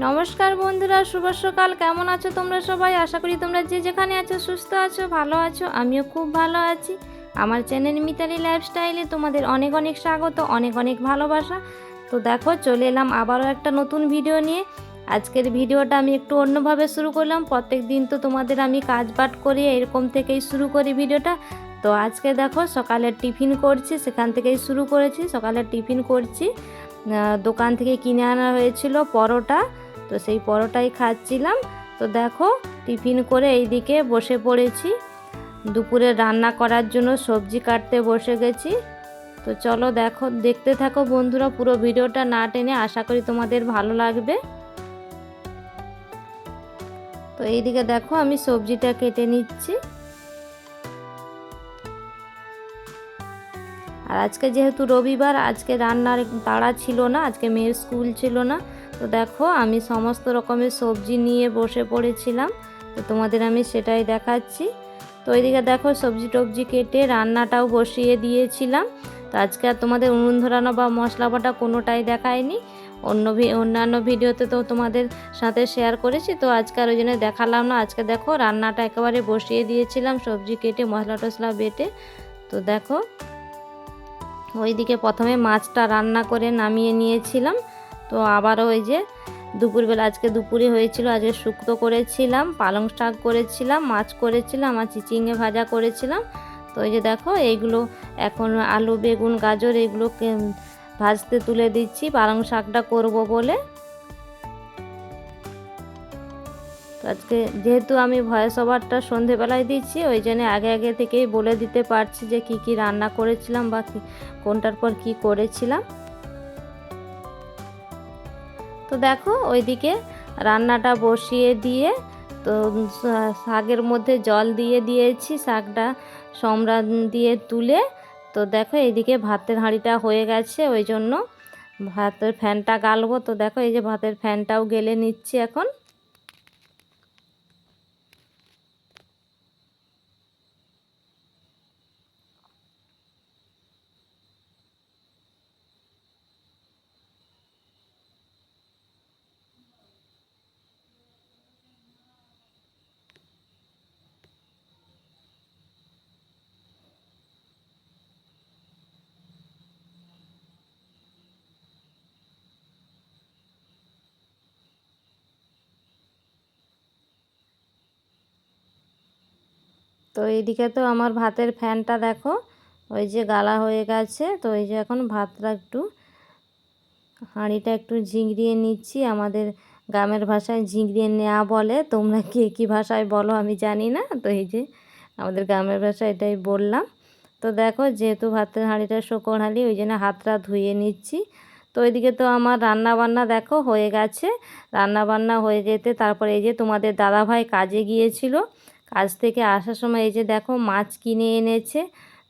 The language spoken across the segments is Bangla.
নমস্কার বন্ধুরা, শুভ সকাল। কেমন আছো তোমরা সবাই? আশা করি তোমরা যে যেখানে আছো সুস্থ আছো, ভালো আছো। আমিও খুব ভালো আছি। আমার চ্যানেল মিতালি লাইফস্টাইলে তোমাদের অনেক অনেক স্বাগত, অনেক অনেক ভালোবাসা। তো দেখো, চলে এলাম আবারও একটা নতুন ভিডিও নিয়ে। আজকের ভিডিওটা আমি একটু অন্যভাবে শুরু করলাম। প্রত্যেক দিন তো তোমাদের আমি কাজ বাট করি, এরকম থেকেই শুরু করি ভিডিওটা। তো আজকে দেখো, সকালের টিফিন করছি, সেখান থেকেই শুরু করেছি। সকালের টিফিন করছি, দোকান থেকে কিনে আনা হয়েছিল পরোটা, তো সেই পরোটাই খাচ্ছিলাম। তো দেখো, টিফিন করে এইদিকে বসে পড়েছি, দুপুরে রান্না করার জন্য সবজি কাটতে বসে গেছি। তো চলো দেখো, দেখতে থাকো বন্ধুরা, পুরো ভিডিওটা না টেনে। আশা করি তোমাদের ভালো লাগবে। তো এইদিকে দেখো, আমি সবজিটা কেটে নিচ্ছি। আর আজকে যেহেতু রবিবার, আজকে রান্নার তাড়া ছিল না, আজকে মেয়ের স্কুল ছিল না। তো দেখো, আমি সমস্ত রকমের সবজি নিয়ে বসে পড়েছিলাম। তো তোমাদের আমি সেটাই দেখাচ্ছি। তো এইদিকে দেখো, সবজি টবজি কেটে রান্নাটাও বসিয়ে দিয়েছিলাম। তো আজকে আর তোমাদের উনুন ধরানো বা মশলা বাটা কোনোটাই দেখায়নি। অন্যান্য ভিডিওতে তো তোমাদের সাথে শেয়ার করেছি, তো আজকে আর ওই জন্য দেখালাম না। আজকে দেখো, রান্নাটা একেবারে বসিয়ে দিয়েছিলাম, সবজি কেটে মশলা টশলা বেটে। তো দেখো, ওইদিকে প্রথমে মাছটা রান্না করে নামিয়ে নিয়েছিলাম। তো আবারও ওই যে দুপুরবেলা, আজকে দুপুরে হয়েছিল, আজকে শুক্তো করেছিলাম, পালং শাক করেছিলাম, মাছ করেছিলাম, আর চিচিঙে ভাজা করেছিলাম। তো এই যে দেখো, এইগুলো এখন আলু বেগুন গাজর এগুলোকে ভাজতে তুলে দিচ্ছি, পালং শাকটা করব বলে। তো আজকে যেহেতু আমি ভয়েস ওভারটা সন্ধেবেলায় দিচ্ছি, ওই জন্য আগে আগে থেকেই বলে দিতে পারছি যে কি কি রান্না করেছিলাম বা কোনটার পর কি করেছিলাম। তো দেখো, ওইদিকে রান্নাটা বসিয়ে দিয়ে, তো শাকের মধ্যে জল দিয়ে দিয়েছি, শাকটা সমরা দিয়ে তুলে। তো দেখো, এইদিকে ভাতের হাঁড়িটা হয়ে গেছে, ওই জন্য ভাতের ফ্যানটা গালবো। তো দেখো, এই যে ভাতের ফ্যানটাও গেলে নিচ্ছি এখন। তো এইদিকে তো আমার ভাতের ফ্যানটা দেখো, ওই যে গালা হয়ে গেছে। তো এই যে এখন ভাতটা একটু, হাঁড়িটা একটু ঝিংড়িয়ে নিচ্ছি। আমাদের গ্রামের ভাষায় ঝিংড়িয়ে নেওয়া বলে, তোমরা কে কী ভাষায় বলো আমি জানি না। তো এই যে আমাদের গ্রামের ভাষায় এটাই বললাম। তো দেখো, যেহেতু ভাতের হাঁড়িটা শোকর হাঁড়ি, ওই জন্য হাতটা ধুয়ে নিচ্ছি। তো ওইদিকে তো আমার রান্না বান্না দেখো হয়ে গেছে। রান্না বান্না হয়ে যেতে তারপরে এই যে তোমাদের দাদাভাই কাজে গিয়েছিল, কাজ থেকে আসার সময় এই যে দেখো মাছ কিনে এনেছে।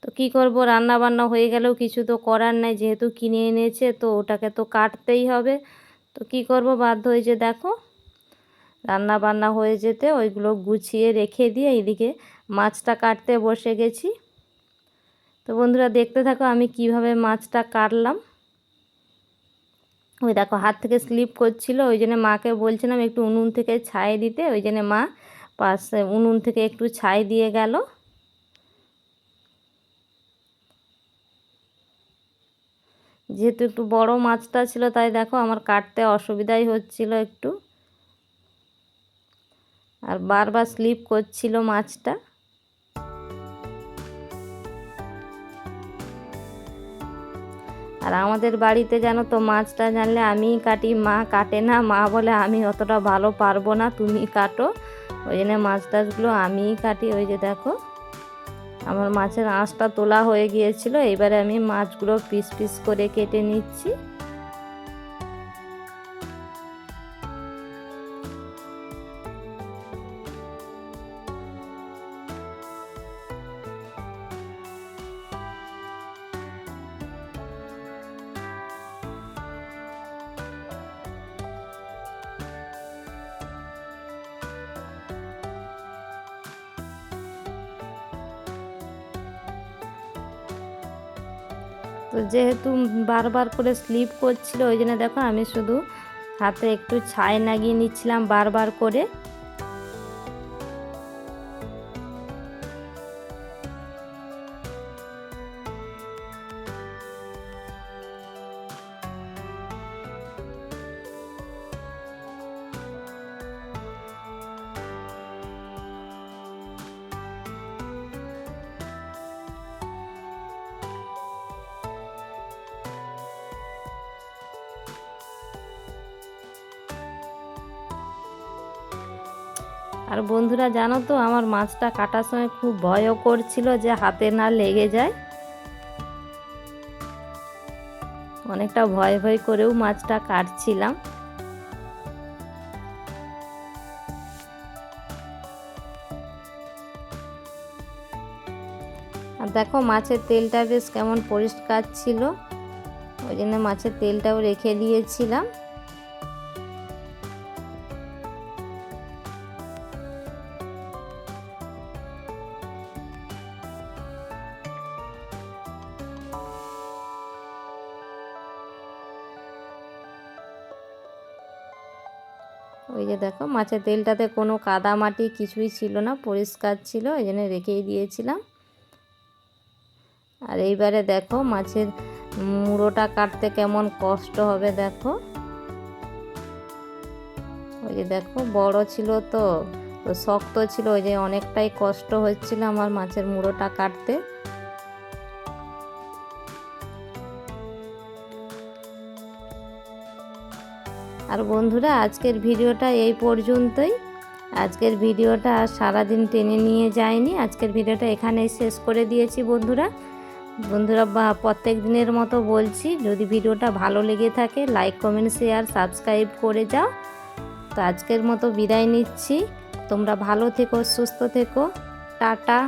তো কি করব, রান্না বান্না হয়ে গেলেও কিছু তো করার নাই, যেহেতু কিনে এনেছে তো ওটাকে তো কাটতেই হবে। তো কি করব, বাধ্য হয়ে যে দেখো, রান্না বান্না হয়ে যেতে ওইগুলো গুছিয়ে রেখে দিয়ে এইদিকে মাছটা কাটতে বসে গেছি। তো বন্ধুরা, দেখতে থাকো আমি কিভাবে মাছটা কাটলাম। ওই দেখো, হাত থেকে স্লিপ করছিল, ওই জন্য মাকে বলছিলাম একটু উনুন থেকে ছাই দিতে, ওই জন্য মা পাশে উনুন থেকে একটু ছাই দিয়ে গেল। যেহেতু একটু বড় মাছটা ছিল, তাই দেখো আমার কাটতে অসুবিধাই হচ্ছিল একটু, আর বারবার স্লিপ করছিল মাছটা। আর আমাদের বাড়িতে জানো তো, মাছটা জানলে আমিই কাটি, মা কাটে না। মা বলে আমি অতটা ভালো পারবো না, তুমি কাটো। ওই জন্য মাছ টাছগুলো আমিই কাটি। ওই যে দেখো, আমার মাছের আঁশটা তোলা হয়ে গিয়েছিল, এবারে আমি মাছগুলো পিস পিস করে কেটে নিচ্ছি। তো যেহেতু বারবার করে স্লিপ করছিল, ওই জন্য দেখো আমি শুধু হাতে একটু ছাই লাগিয়ে নিচ্ছিলাম বারবার করে। আর বন্ধুরা জানো তো, আমার মাছটা কাটার সময় খুব ভয়ও করছিল যে হাতে না লেগে যায়। অনেকটা ভয় ভয় করেও মাছটা কাটছিলাম। আর দেখো মাছের তেলটা বেশ কেমন পরিষ্কার ছিল, ওই জন্য মাছের তেলটাও রেখে দিয়েছিলাম। ওই যে দেখো মাছের তেলটাতে কোনো কাদা মাটি কিছুই ছিল না, পরিষ্কার ছিল, ওই জন্য রেখেই দিয়েছিলাম। আর এইবারে দেখো মাছের মুড়োটা কাটতে কেমন কষ্ট হবে দেখো। ওই যে দেখো বড় ছিল তো শক্ত ছিল, ওই যে অনেকটাই কষ্ট হচ্ছিল আমার মাছের মুড়োটা কাটতে। আর বন্ধুরা আজকের ভিডিওটা এই পর্যন্তই। আজকের ভিডিওটা আর সারাদিন টেনে নিয়ে যায়নি, আজকের ভিডিওটা এখানেই শেষ করে দিয়েছি বন্ধুরা। প্রত্যেক দিনের মতো বলছি, যদি ভিডিওটা ভালো লেগে থাকে লাইক কমেন্ট শেয়ার সাবস্ক্রাইব করে যাও। তো আজকের মতো বিদায় নিচ্ছি, তোমরা ভালো থেকো, সুস্থ থেকো, টাটা।